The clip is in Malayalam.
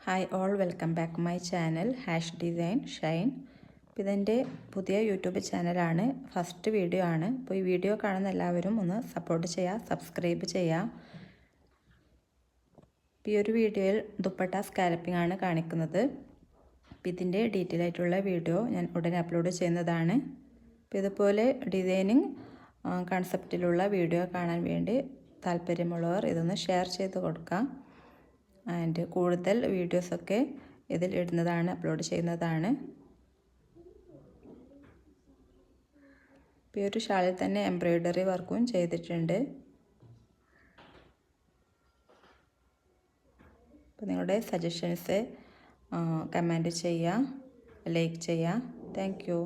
Hi all, welcome back my channel hash design Shine. അപ്പോൾ ഇതെൻ്റെ പുതിയ യൂട്യൂബ് ചാനലാണ്, ഫസ്റ്റ് വീഡിയോ ആണ്. അപ്പോൾ ഈ വീഡിയോ കാണുന്ന എല്ലാവരും ഒന്ന് സപ്പോർട്ട് ചെയ്യുക, സബ്സ്ക്രൈബ് ചെയ്യുക. ഈ ഒരു വീഡിയോയിൽ ദുപ്പട്ട സ്കാലപ്പിംഗ് ആണ് കാണിക്കുന്നത്. അപ്പോൾ ഇതിൻ്റെ ഡീറ്റെയിൽ ആയിട്ടുള്ള വീഡിയോ ഞാൻ ഉടനെ അപ്ലോഡ് ചെയ്യുന്നതാണ്. അപ്പോൾ ഇതുപോലെ ഡിസൈനിങ് കൺസെപ്റ്റിലുള്ള വീഡിയോ കാണാൻ വേണ്ടി താല്പര്യമുള്ളവർ ഇതൊന്ന് ഷെയർ ചെയ്ത് കൊടുക്കാം. ആൻഡ് കൂടുതൽ വീഡിയോസൊക്കെ ഇതിൽ ഇടുന്നതാണ്, അപ്ലോഡ് ചെയ്യുന്നതാണ്. ഇപ്പോൾ ഈ ഒരു ഷാളിൽ തന്നെ എംബ്രോയ്ഡറി വർക്കും ചെയ്തിട്ടുണ്ട്. അപ്പോൾ നിങ്ങളുടെ സജഷൻസ് കമൻറ്റ് ചെയ്യുക, ലൈക്ക് ചെയ്യുക. Thank you.